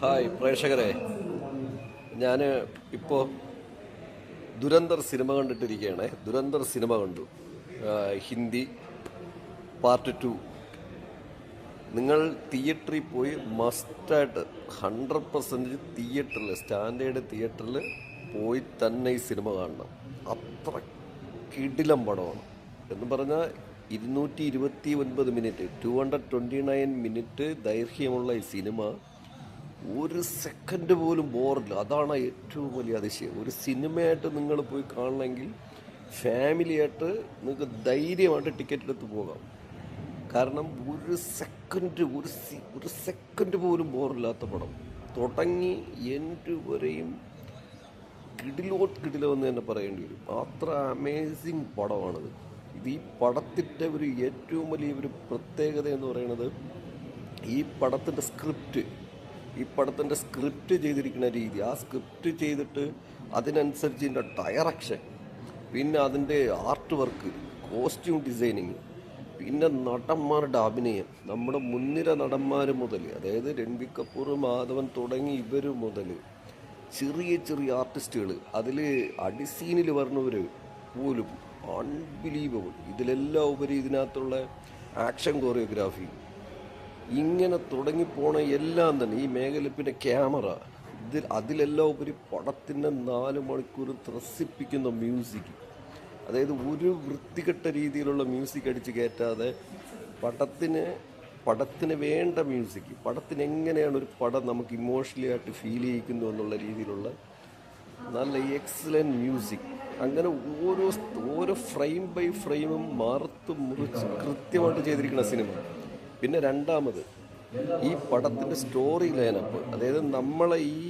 Hi പ്രേക്ഷകരെ, ഞാൻ ഇപ്പോൾ ദുരന്തർ സിനിമ കണ്ടിട്ടിരിക്കുകയാണ്. ദുരന്തർ സിനിമ കണ്ടു, ഹിന്ദി പാർട്ട് 2. നിങ്ങൾ തിയേറ്ററിൽ പോയി മസ്റ്റായിട്ട് 100% തിയേറ്ററിൽ, സ്റ്റാൻഡേർഡ് തിയേറ്ററിൽ പോയി തന്നെ ഈ സിനിമ കാണണം. അത്ര കിടിലം പടമാണ്. എന്ന് പറഞ്ഞാൽ 229 മിനിറ്റ്, 229 മിനിറ്റ് ദൈർഘ്യമുള്ള ഈ സിനിമ ഒരു സെക്കൻഡ് പോലും ബോറില്ല. അതാണ് ഏറ്റവും വലിയ അതിശയം. ഒരു സിനിമയായിട്ട് നിങ്ങൾ പോയി കാണണമെങ്കിൽ ഫാമിലിയായിട്ട് നിങ്ങൾക്ക് ധൈര്യമായിട്ട് ടിക്കറ്റ് എടുത്ത് പോകാം. കാരണം ഒരു സെക്കൻഡ് പോലും ബോറില്ലാത്ത പടം. തുടങ്ങി എൻഡ് വരെയും കിടിലോ എന്ന് തന്നെ പറയേണ്ടി വരും. അത്ര അമേസിങ് പടമാണിത്. ഇത് ഈ പടത്തിൻ്റെ ഏറ്റവും വലിയ പ്രത്യേകത എന്ന് പറയുന്നത് ഈ പടത്തിൻ്റെ സ്ക്രിപ്റ്റ് ചെയ്തിരിക്കുന്ന രീതി, ആ സ്ക്രിപ്റ്റ് ചെയ്തിട്ട് അതിനനുസരിച്ച് ഇതിൻ്റെ ഡയറക്ഷൻ, പിന്നെ അതിൻ്റെ ആർട്ട് വർക്ക്, കോസ്റ്റ്യൂം ഡിസൈനിങ്, പിന്നെ നടന്മാരുടെ അഭിനയം. നമ്മുടെ മുൻനിര നടന്മാർ മുതൽ, അതായത് രൺബീർ കപൂർ, മാധവൻ തുടങ്ങി ഇവർ മുതൽ ചെറിയ ആർട്ടിസ്റ്റുകൾ, അതിൽ അടിസീനിൽ വരുന്നവർ പോലും അൺബിലീവബിൾ. ഇതിലെല്ലാം ഉപരി ഇതിനകത്തുള്ള ആക്ഷൻ കൊറിയോഗ്രാഫി, ഇങ്ങനെ തുടങ്ങിപ്പോണ എല്ലാം തന്നെ ഈ മേഖല, പിന്നെ ക്യാമറ, അതിലെല്ലാം ഉപരി പടത്തിൻ്റെ 4 മണിക്കൂർ ത്രസിപ്പിക്കുന്ന മ്യൂസിക്. അതായത് ഒരു വൃത്തികെട്ട രീതിയിലുള്ള മ്യൂസിക് അടിച്ച് കയറ്റാതെ പടത്തിന് വേണ്ട മ്യൂസിക്, പടത്തിന് എങ്ങനെയാണ് ഒരു പടം നമുക്ക് ഇമോഷണലി ആയിട്ട് ഫീൽ ചെയ്യിക്കുന്നു എന്നുള്ള രീതിയിലുള്ള നല്ല എക്സലൻറ്റ് മ്യൂസിക്. അങ്ങനെ ഓരോ ഫ്രെയിം ബൈ ഫ്രെയിമും മുറിച്ച് കൃത്യമായിട്ട് ചെയ്തിരിക്കുന്ന സിനിമ. പിന്നെ രണ്ടാമത്, ഈ പടത്തിൻ്റെ സ്റ്റോറി ലൈനപ്പ്, അതായത് നമ്മളെ ഈ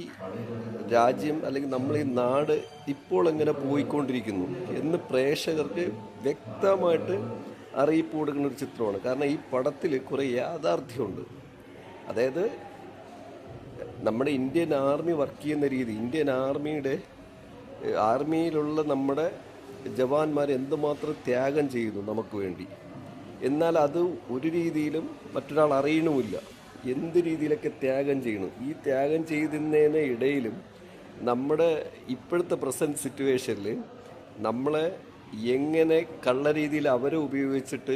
രാജ്യം അല്ലെങ്കിൽ നമ്മളെ ഈ നാട് ഇപ്പോൾ എങ്ങനെ പോയിക്കൊണ്ടിരിക്കുന്നു എന്ന് പ്രേക്ഷകർക്ക് വ്യക്തമായിട്ട് അറിയിപ്പ് കൊടുക്കുന്ന ഒരു ചിത്രമാണ്. കാരണം ഈ പടത്തിൽ കുറേ യാഥാർത്ഥ്യമുണ്ട്. അതായത് നമ്മുടെ ഇന്ത്യൻ ആർമി വർക്ക് ചെയ്യുന്ന രീതി, ഇന്ത്യൻ ആർമിയിലുള്ള നമ്മുടെ ജവാന്മാർ എന്തുമാത്രം ത്യാഗം ചെയ്യുന്നു നമുക്ക് വേണ്ടി. എന്നാൽ അത് ഒരു രീതിയിലും മറ്റൊരാൾ അറിയണമില്ല എന്ത് രീതിയിലൊക്കെ ത്യാഗം ചെയ്യണം. ഈ ത്യാഗം ചെയ്തിരുന്നതിന് ഇടയിലും നമ്മുടെ ഇപ്പോഴത്തെ പ്രസൻറ്റ് സിറ്റുവേഷനിൽ നമ്മളെ എങ്ങനെ കള്ള രീതിയിൽ അവരെ ഉപയോഗിച്ചിട്ട്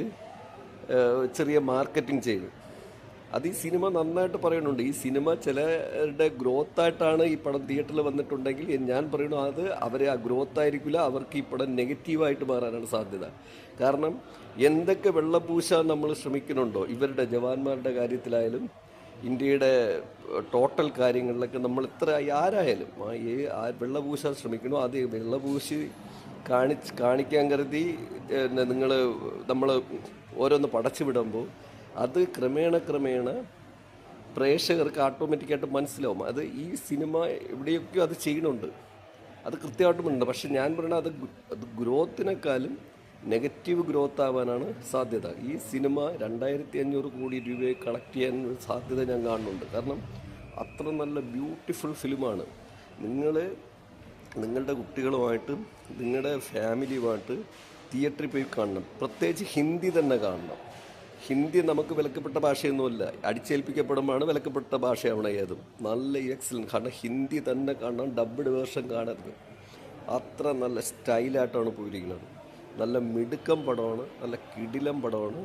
ചെറിയ മാർക്കറ്റിംഗ് ചെയ്യും. അത് ഈ സിനിമ നന്നായിട്ട് പറയുന്നുണ്ട്. ഈ സിനിമ ചിലരുടെ ഗ്രോത്തായിട്ടാണ് ഈ പടം തിയേറ്ററിൽ വന്നിട്ടുണ്ടെങ്കിൽ ഞാൻ പറയുന്നു അത് അവരെ ആ ഗ്രോത്ത് ആയിരിക്കില്ല, അവർക്ക് ഈ പടം നെഗറ്റീവായിട്ട് മാറാനാണ് സാധ്യത. കാരണം എന്തൊക്കെ വെള്ളപൂശാൻ നമ്മൾ ശ്രമിക്കുന്നുണ്ടോ ഇവരുടെ ജവാന്മാരുടെ കാര്യത്തിലായാലും ഇന്ത്യയുടെ ടോട്ടൽ കാര്യങ്ങളിലൊക്കെ നമ്മൾ ആരായാലും വെള്ളപൂശാൻ ശ്രമിക്കണോ, അത് വെള്ളപൂശി കാണിക്കാൻ കരുതി നമ്മൾ ഓരോന്ന് പടച്ചു വിടുമ്പോൾ അത് ക്രമേണ പ്രേക്ഷകർക്ക് ഓട്ടോമാറ്റിക്കായിട്ട് മനസ്സിലാവും. അത് ഈ സിനിമ എവിടെയൊക്കെയോ അത് ചെയ്യുന്നുണ്ട്, അത് കൃത്യമായിട്ടുമുണ്ട്. പക്ഷെ ഞാൻ പറയുന്നത് അത് ഗ്രോത്തിനേക്കാളും നെഗറ്റീവ് ഗ്രോത്ത് ആവാനാണ് സാധ്യത. ഈ സിനിമ 2500 കോടി രൂപയെ കളക്ട് ചെയ്യാൻ സാധ്യത ഞാൻ കാണുന്നുണ്ട്. കാരണം അത്ര നല്ല ബ്യൂട്ടിഫുൾ ഫിലിമാണ്. നിങ്ങളുടെ കുട്ടികളുമായിട്ടും നിങ്ങളുടെ ഫാമിലിയുമായിട്ട് തിയേറ്ററിൽ പോയി കാണണം. പ്രത്യേകിച്ച് ഹിന്ദി തന്നെ കാണണം. ഹിന്ദി നമുക്ക് വിലക്കപ്പെട്ട ഭാഷയൊന്നുമല്ല, അടിച്ചേൽപ്പിക്കപ്പെടുമ്പോഴാണ് വിലക്കപ്പെട്ട ഭാഷയാവണം ഏതും. നല്ല എക്സലൻറ്റ്. കാരണം ഹിന്ദി തന്നെ കാണണം, ഡബ്ഡ് വേർഷൻ കാണരുത്. അത്ര നല്ല സ്റ്റൈലായിട്ടാണ് പോയിരിക്കുന്നത്. നല്ല മിടുക്കം പടമാണ്, നല്ല കിടിലം പടമാണ്.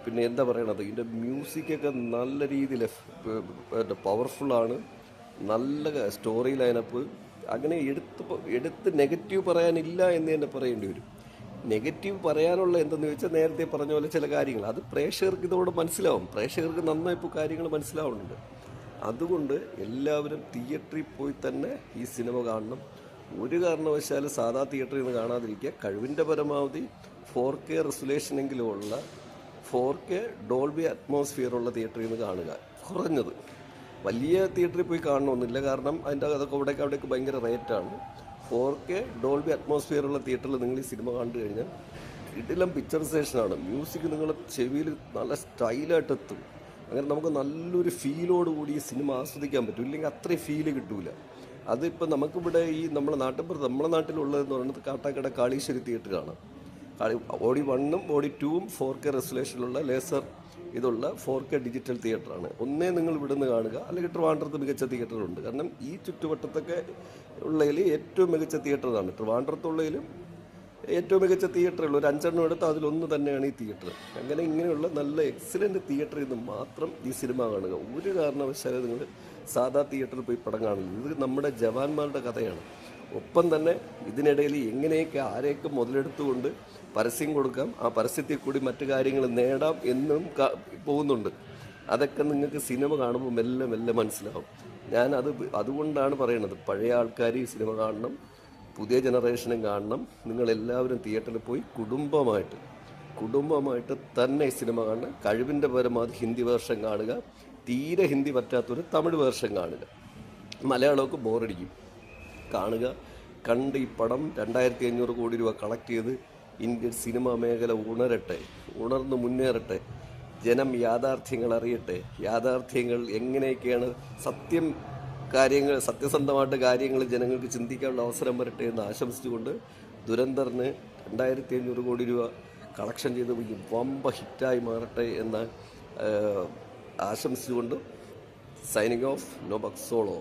പിന്നെ എന്താ പറയണത്, ഇതിൻ്റെ മ്യൂസിക്കൊക്കെ നല്ല രീതിയിൽ പവർഫുള്ളാണ്. നല്ല സ്റ്റോറി ലൈനപ്പ്. അങ്ങനെ എടുത്ത് നെഗറ്റീവ് പറയാനില്ല എന്ന് തന്നെ പറയേണ്ടി വരും. നെഗറ്റീവ് പറയാനുള്ള എന്തെന്ന് ചോദിച്ചാൽ നേരത്തെ പറഞ്ഞ പോലെ ചില കാര്യങ്ങൾ അത് പ്രേക്ഷകർക്ക് ഇതോടെ മനസ്സിലാവും. പ്രേക്ഷകർക്ക് നന്നായി ഇപ്പോൾ കാര്യങ്ങൾ മനസ്സിലാവുന്നുണ്ട്. അതുകൊണ്ട് എല്ലാവരും തിയേറ്ററിൽ പോയി തന്നെ ഈ സിനിമ കാണണം. ഒരു കാരണവശാലും സാധാ തിയേറ്ററിൽ നിന്ന് കാണാതിരിക്കുക. കഴിവിൻ്റെ പരമാവധി 4K റെസൊല്യൂഷനെങ്കിലും ഉള്ള 4K ഡോൾബി അറ്റ്മോസ്ഫിയറുള്ള തിയേറ്ററിൽ നിന്ന് കാണുക. കുറഞ്ഞത് വലിയ തിയേറ്ററിൽ പോയി കാണണമെന്നില്ല, കാരണം അതൊക്കെ അവിടേക്ക് ഭയങ്കര റേറ്റാണ്. 4K ഡോൾബി അറ്റ്മോസ്ഫിയറുള്ള തിയേറ്ററിൽ നിങ്ങൾ ഈ സിനിമ കണ്ടു കഴിഞ്ഞാൽ കിടിലം പിക്ചറൈസേഷനാണ്. മ്യൂസിക് നിങ്ങളുടെ ചെവിയിൽ നല്ല സ്റ്റൈലായിട്ട് എത്തും. അങ്ങനെ നമുക്ക് നല്ലൊരു ഫീലോടുകൂടി ഈ സിനിമ ആസ്വദിക്കാൻ പറ്റും. ഇല്ലെങ്കിൽ അത്രയും ഫീല് കിട്ടൂല. അതിപ്പോൾ നമുക്കിവിടെ ഈ നമ്മുടെ നാട്ടിലുള്ളതെന്ന് പറയുന്നത് കാട്ടാക്കട കാളീശ്വരി തിയേറ്ററാണ്. ഓടി 1ഉം ഓടി 2ഉം 4K റെസൊല്യൂഷനിലുള്ള ലേസർ ഇതുള്ള 4K ഡിജിറ്റൽ തിയേറ്ററാണ്. ഒന്നേ നിങ്ങൾ ഇവിടുന്ന് കാണുക, അല്ലെങ്കിൽ ട്രിവാൻഡ്രത്ത് മികച്ച തിയേറ്ററുണ്ട്. കാരണം ഈ ചുറ്റുവട്ടത്തൊക്കെ ഉള്ളതിൽ ഏറ്റവും മികച്ച തിയേറ്ററാണ്. ട്രിവാൻഡ്രത്തുള്ളതിലും ഏറ്റവും മികച്ച തിയേറ്ററുകൾ ഒരു 5 എടുത്ത് അതിലൊന്ന് തന്നെയാണ് ഈ തിയേറ്റർ. അങ്ങനെ ഇങ്ങനെയുള്ള നല്ല എക്സലൻറ്റ് തിയേറ്ററിൽ നിന്ന് മാത്രം ഈ സിനിമ കാണുക. ഒരു കാരണവശാലും നിങ്ങൾ സാധാ തിയേറ്ററിൽ പോയി പടം കാണുന്നത്. ഇത് നമ്മുടെ ജവാന്മാരുടെ കഥയാണ്. ഒപ്പം തന്നെ ഇതിനിടയിൽ എങ്ങനെയൊക്കെ ആരെയൊക്കെ മുതലെടുത്തുകൊണ്ട് പരസ്യം കൊടുക്കാം, ആ പരസ്യത്തിൽ കൂടി മറ്റു കാര്യങ്ങൾ നേടാം എന്നും പോകുന്നുണ്ട്. അതൊക്കെ നിങ്ങൾക്ക് സിനിമ കാണുമ്പോൾ മെല്ലെ മെല്ലെ മനസ്സിലാവും. അതുകൊണ്ടാണ് പറയുന്നത്, പഴയ ആൾക്കാർ ഈ സിനിമ കാണണം, പുതിയ ജനറേഷനും കാണണം. നിങ്ങളെല്ലാവരും തിയേറ്ററിൽ പോയി കുടുംബമായിട്ട് തന്നെ ഈ സിനിമ കാണണം. കഴിവിൻ്റെ പരമാവധി ഹിന്ദി വേർഷൻ കാണുക. തീരെ ഹിന്ദി പറ്റാത്തൊരു തമിഴ് വേർഷൻ കാണുക. മലയാളമൊക്കെ ബോറടിക്കും. കാണുക. കണ്ട് ഈ പടം 2500 കോടി രൂപ കളക്ട് ചെയ്ത് ഇന്ത്യൻ സിനിമാ മേഖല ഉണർന്ന് മുന്നേറട്ടെ. ജനം യാഥാർത്ഥ്യങ്ങൾ അറിയട്ടെ. യാഥാർത്ഥ്യങ്ങൾ എങ്ങനെയൊക്കെയാണ്, സത്യസന്ധമായിട്ട് കാര്യങ്ങൾ ജനങ്ങൾക്ക് ചിന്തിക്കാനുള്ള അവസരം വരട്ടെ എന്ന് ആശംസിച്ചുകൊണ്ട്, ദുരന്തറിന് 2500 കോടി രൂപ കളക്ഷൻ ചെയ്ത് വമ്പ ഹിറ്റായി മാറട്ടെ എന്ന് ആശംസിച്ചുകൊണ്ട് സൈനിങ് ഓഫ്, നോബക് സോളോ.